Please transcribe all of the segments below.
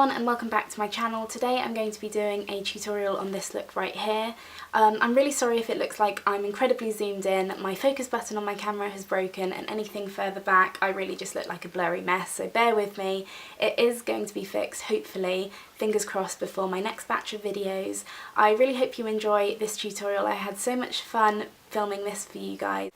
everyone and welcome back to my channel. Today I'm going to be doing a tutorial on this look right here. I'm really sorry if it looks like I'm incredibly zoomed in. My focus button on my camera has broken and anything further back I really just look like a blurry mess, so bear with me. It is going to be fixed, hopefully, fingers crossed, before my next batch of videos. I really hope you enjoy this tutorial. I had so much fun filming this for you guys.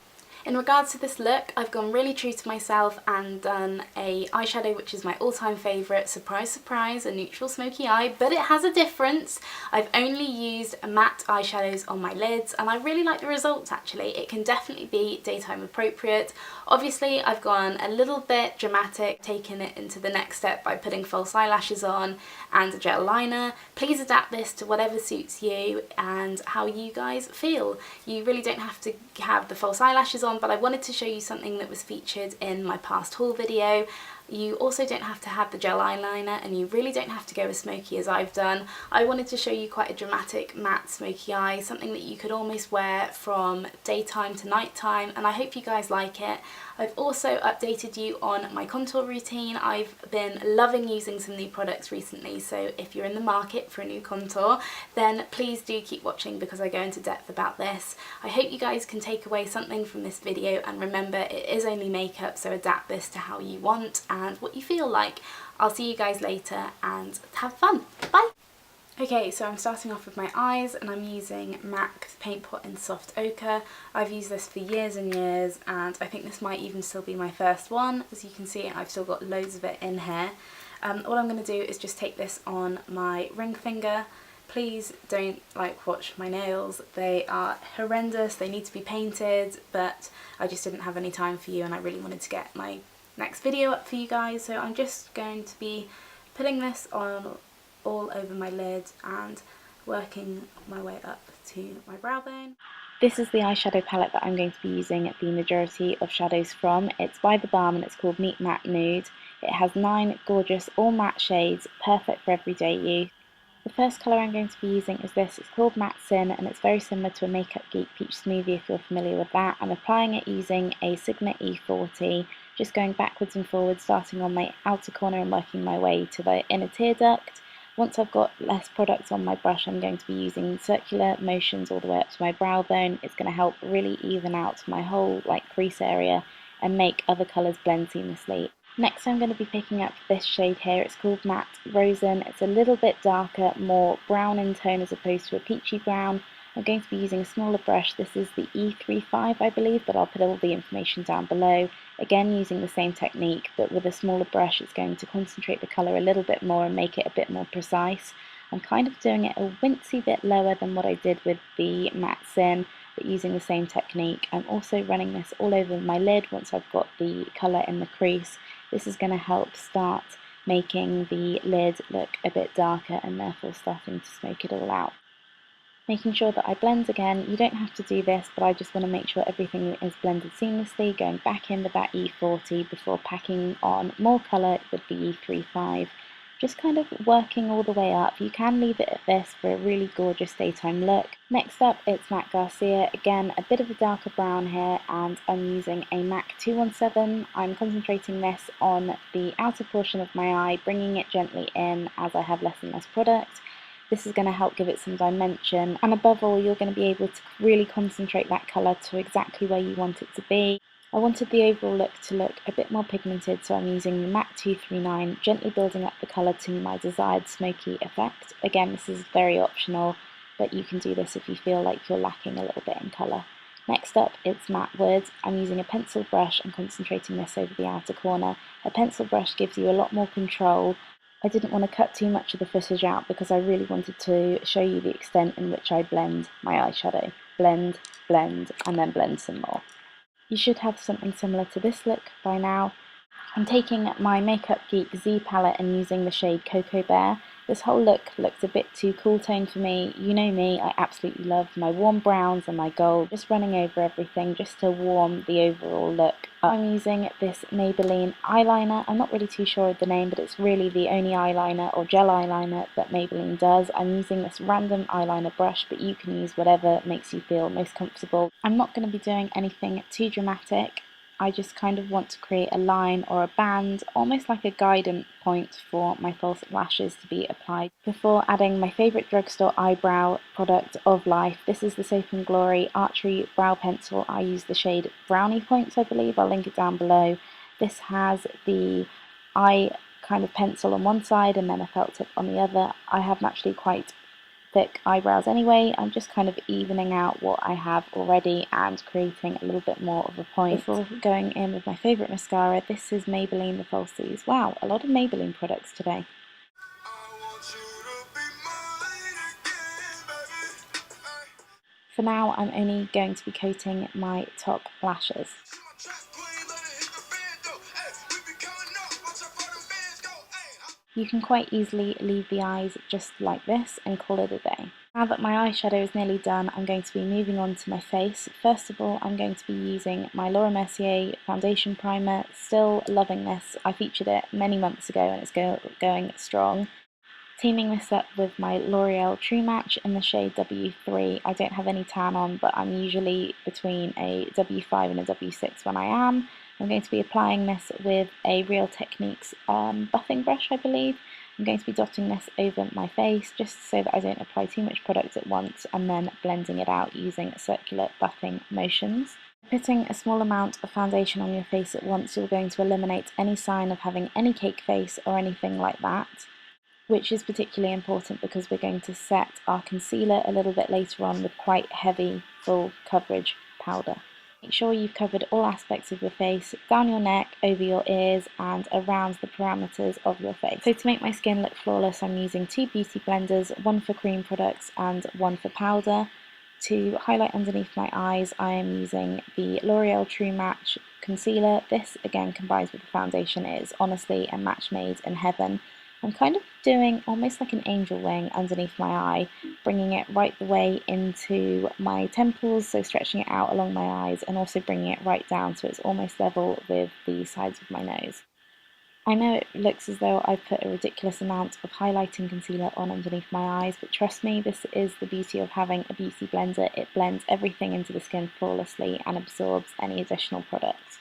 In regards to this look, I've gone really true to myself and done a eyeshadow which is my all-time favourite, surprise surprise, a neutral smoky eye, but it has a difference. I've only used matte eyeshadows on my lids and I really like the results actually. It can definitely be daytime appropriate. Obviously I've gone a little bit dramatic, taking it into the next step by putting false eyelashes on and a gel liner. Please adapt this to whatever suits you and how you guys feel. You really don't have to have the false eyelashes on, but I wanted to show you something that was featured in my past haul video. You also don't have to have the gel eyeliner and you really don't have to go as smoky as I've done. I wanted to show you quite a dramatic matte smoky eye, something that you could almost wear from daytime to nighttime, and I hope you guys like it. I've also updated you on my contour routine. I've been loving using some new products recently, so if you're in the market for a new contour then please do keep watching because I go into depth about this. I hope you guys can take away something from this video, and remember it is only makeup, so adapt this to how you want and what you feel like. I'll see you guys later and have fun. Bye! Okay, so I'm starting off with my eyes and I'm using MAC Paint Pot in Soft Ochre. I've used this for years and years and I think this might even still be my first one. As you can see, I've still got loads of it in here. All I'm going to do is just take this on my ring finger. Please don't watch my nails, they are horrendous, they need to be painted, but I just didn't have any time for you and I really wanted to get my next video up for you guys, so I'm just going to be putting this on all over my lid and working my way up to my brow bone. This is the eyeshadow palette that I'm going to be using the majority of shadows from. It's by the Balm and it's called Meet Matte Nude. It has 9 gorgeous all matte shades, perfect for everyday use. The first colour I'm going to be using is this. It's called Matte Sin and it's very similar to a Makeup Geek Peach Smoothie if you're familiar with that. I'm applying it using a Sigma E40, just going backwards and forwards, starting on my outer corner and working my way to the inner tear duct. Once I've got less product on my brush, I'm going to be using circular motions all the way up to my brow bone. It's going to help really even out my whole crease area and make other colours blend seamlessly. Next I'm going to be picking up this shade here. It's called Matte Rosen. It's a little bit darker, more brown in tone as opposed to a peachy brown. I'm going to be using a smaller brush. This is the E35 I believe, but I'll put all the information down below. Again, using the same technique, but with a smaller brush it's going to concentrate the colour a little bit more and make it a bit more precise. I'm kind of doing it a wincy bit lower than what I did with the Matte Sin, but using the same technique. I'm also running this all over my lid once I've got the colour in the crease. This is going to help start making the lid look a bit darker and therefore starting to smoke it all out. Making sure that I blend again. You don't have to do this, but I just want to make sure everything is blended seamlessly, going back in with that E40 before packing on more colour with the E35. Just kind of working all the way up. You can leave it at this for a really gorgeous daytime look. Next up, it's MAC Garcia. Again, a bit of a darker brown here, and I'm using a MAC 217. I'm concentrating this on the outer portion of my eye, bringing it gently in as I have less and less product. This is going to help give it some dimension, and above all you're going to be able to really concentrate that colour to exactly where you want it to be. I wanted the overall look to look a bit more pigmented, so I'm using the MAC 239, gently building up the colour to my desired smoky effect. Again, this is very optional, but you can do this if you feel like you're lacking a little bit in colour. Next up, it's Matte Wood. I'm using a pencil brush and concentrating this over the outer corner. A pencil brush gives you a lot more control. I didn't want to cut too much of the footage out because I really wanted to show you the extent in which I blend my eyeshadow. Blend, blend, and then blend some more. You should have something similar to this look by now. I'm taking my Makeup Geek Z palette and using the shade Coco Bear. This whole look looks a bit too cool tone for me. You know me, I absolutely love my warm browns and my gold, just running over everything just to warm the overall look. I'm using this Maybelline eyeliner. I'm not really too sure of the name, but it's really the only eyeliner or gel eyeliner that Maybelline does. I'm using this random eyeliner brush, but you can use whatever makes you feel most comfortable. I'm not going to be doing anything too dramatic. I just kind of want to create a line or a band, almost like a guidance point for my false lashes to be applied, before adding my favourite drugstore eyebrow product of life. This is the Soap & Glory Archery Brow Pencil. I use the shade Brownie Points, I believe. I'll link it down below. This has the eye kind of pencil on one side and then a felt tip on the other. I have naturally quite thick eyebrows anyway. I'm just kind of evening out what I have already and creating a little bit more of a point before going in with my favourite mascara. This is Maybelline the Falsies. Wow, a lot of Maybelline products today. For now, I'm only going to be coating my top lashes. You can quite easily leave the eyes just like this and call it a day. Now that my eyeshadow is nearly done, I'm going to be moving on to my face. First of all, I'm going to be using my Laura Mercier foundation primer. Still loving this. I featured it many months ago and it's going strong. Teaming this up with my L'Oreal True Match in the shade W3. I don't have any tan on, but I'm usually between a W5 and a W6 when I am. I'm going to be applying this with a Real Techniques buffing brush, I believe. I'm going to be dotting this over my face just so that I don't apply too much product at once, and then blending it out using circular buffing motions. Putting a small amount of foundation on your face at once, you're going to eliminate any sign of having any cake face or anything like that, which is particularly important because we're going to set our concealer a little bit later on with quite heavy full coverage powder. Make sure you've covered all aspects of your face, down your neck, over your ears and around the parameters of your face. So to make my skin look flawless, I'm using two beauty blenders, one for cream products and one for powder. To highlight underneath my eyes, I am using the L'Oreal True Match concealer. This again combines with the foundation. It is honestly a match made in heaven. I'm kind of doing almost like an angel wing underneath my eye, bringing it right the way into my temples, so stretching it out along my eyes and also bringing it right down so it's almost level with the sides of my nose. I know it looks as though I've put a ridiculous amount of highlighting concealer on underneath my eyes, but trust me, this is the beauty of having a beauty blender. It blends everything into the skin flawlessly and absorbs any additional products.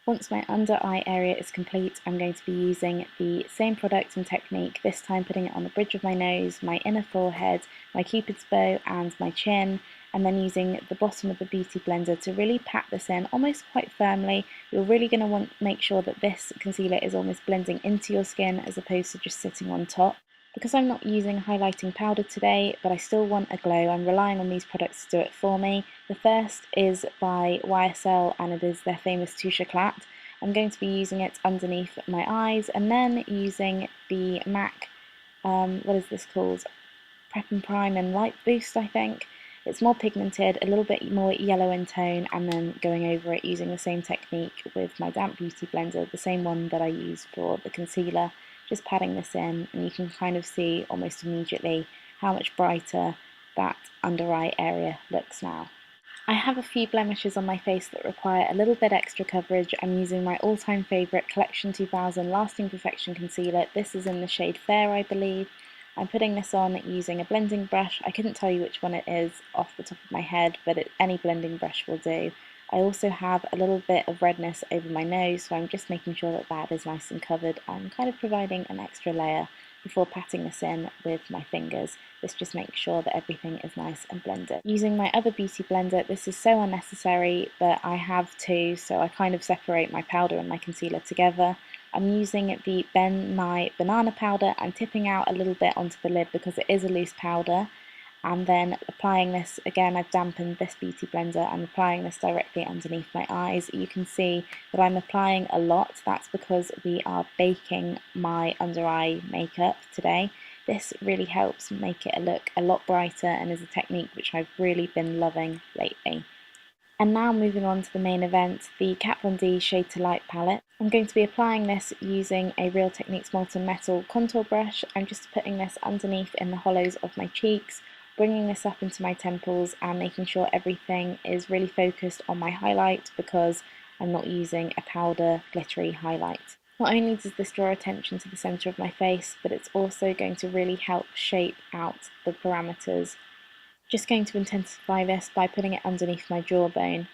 Once my under eye area is complete, I'm going to be using the same product and technique, this time putting it on the bridge of my nose, my inner forehead, my cupid's bow and my chin, and then using the bottom of the beauty blender to really pat this in almost quite firmly. You're really going to want to make sure that this concealer is almost blending into your skin as opposed to just sitting on top. Because I'm not using highlighting powder today, but I still want a glow, I'm relying on these products to do it for me. The first is by YSL and it is their famous Touche Éclat. I'm going to be using it underneath my eyes and then using the MAC, what is this called? Prep and Prime and Light Boost, I think. It's more pigmented, a little bit more yellow in tone, and then going over it using the same technique with my damp beauty blender, the same one that I use for the concealer. Just patting this in and you can kind of see almost immediately how much brighter that under eye area looks now. I have a few blemishes on my face that require a little bit extra coverage. I'm using my all-time favourite Collection 2000 Lasting Perfection Concealer. This is in the shade Fair, I believe. I'm putting this on using a blending brush. I couldn't tell you which one it is off the top of my head, but any blending brush will do. I also have a little bit of redness over my nose, so I'm just making sure that that is nice and covered. I'm kind of providing an extra layer before patting this in with my fingers. This just makes sure that everything is nice and blended. Using my other beauty blender, this is so unnecessary, but I have two, so I kind of separate my powder and my concealer together. I'm using the Ben Nye banana powder and tipping out a little bit onto the lid because it is a loose powder. And then applying this, again I've dampened this beauty blender, I'm applying this directly underneath my eyes. You can see that I'm applying a lot, that's because we are baking my under eye makeup today. This really helps make it look a lot brighter and is a technique which I've really been loving lately. And now moving on to the main event, the Kat Von D Shade to Light palette. I'm going to be applying this using a Real Techniques Molten Metal contour brush. I'm just putting this underneath in the hollows of my cheeks, bringing this up into my temples and making sure everything is really focused on my highlight because I'm not using a powder glittery highlight. Not only does this draw attention to the centre of my face, but it's also going to really help shape out the parameters. Just going to intensify this by putting it underneath my jawbone.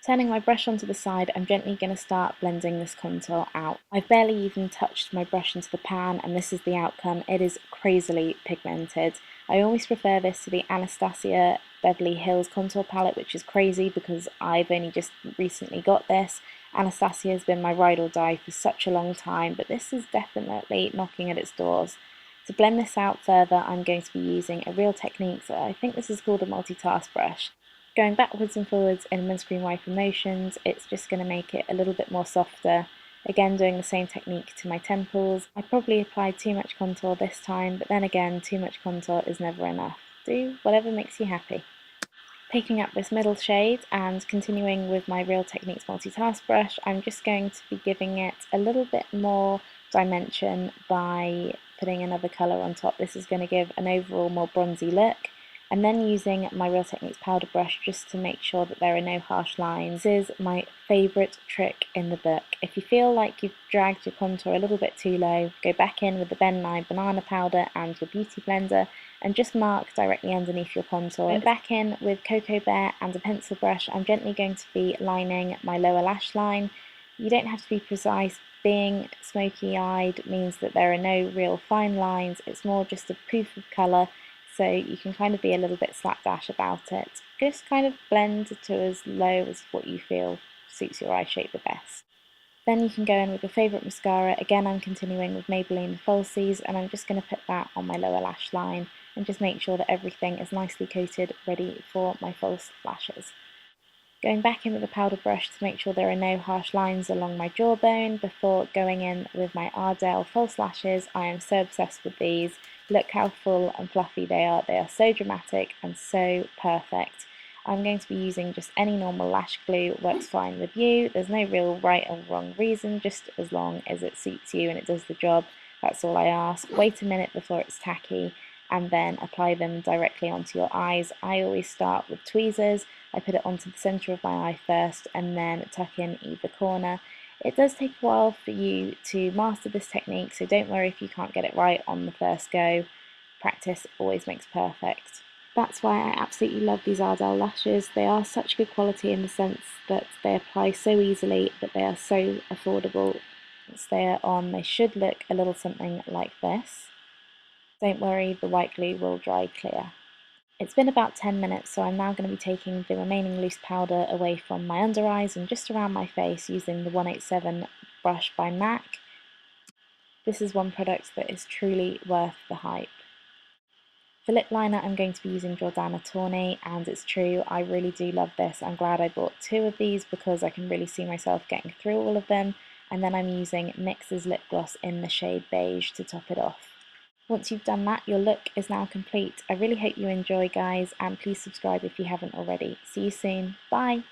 Turning my brush onto the side, I'm gently going to start blending this contour out. I've barely even touched my brush into the pan, and this is the outcome. It is crazily pigmented. I always prefer this to the Anastasia Beverly Hills contour palette, which is crazy because I've only just recently got this. Anastasia has been my ride or die for such a long time, but this is definitely knocking at its doors. To blend this out further, I'm going to be using a Real Techniques, I think this is called a multitask brush. Going backwards and forwards in windscreen wiper motions, it's just going to make it a little bit more softer. Again, doing the same technique to my temples. I probably applied too much contour this time, but then again, too much contour is never enough. Do whatever makes you happy. Picking up this middle shade and continuing with my Real Techniques multitask brush, I'm just going to be giving it a little bit more dimension by putting another colour on top. This is going to give an overall more bronzy look. And then using my Real Techniques powder brush just to make sure that there are no harsh lines. This is my favourite trick in the book. If you feel like you've dragged your contour a little bit too low, go back in with the Ben & I banana powder and your beauty blender and just mark directly underneath your contour. Going back in with Coco Bear and a pencil brush, I'm gently going to be lining my lower lash line. You don't have to be precise. Being smoky-eyed means that there are no real fine lines. It's more just a poof of colour, so you can kind of be a little bit slapdash about it. Just kind of blend to as low as what you feel suits your eye shape the best. Then you can go in with your favourite mascara. Again, I'm continuing with Maybelline Falsies, and I'm just going to put that on my lower lash line and just make sure that everything is nicely coated, ready for my false lashes. Going back in with a powder brush to make sure there are no harsh lines along my jawbone before going in with my Ardell false lashes. I am so obsessed with these. Look how full and fluffy they are. They are so dramatic and so perfect. I'm going to be using just any normal lash glue, works fine with you. There's no real right or wrong reason, just as long as it suits you and it does the job. That's all I ask. Wait a minute before it's tacky and then apply them directly onto your eyes. I always start with tweezers. I put it onto the centre of my eye first and then tuck in either corner. It does take a while for you to master this technique, so don't worry if you can't get it right on the first go. Practice always makes perfect. That's why I absolutely love these Ardell lashes. They are such good quality in the sense that they apply so easily, but they are so affordable. Once they are on, they should look a little something like this. Don't worry, the white glue will dry clear. It's been about 10 minutes, so I'm now going to be taking the remaining loose powder away from my under eyes and just around my face using the 187 brush by MAC. This is one product that is truly worth the hype. For lip liner, I'm going to be using Jordana Tourney, and it's true, I really do love this. I'm glad I bought 2 of these because I can really see myself getting through all of them. And then I'm using NYX's lip gloss in the shade Beige to top it off. Once you've done that, your look is now complete. I really hope you enjoy, guys, and please subscribe if you haven't already. See you soon. Bye!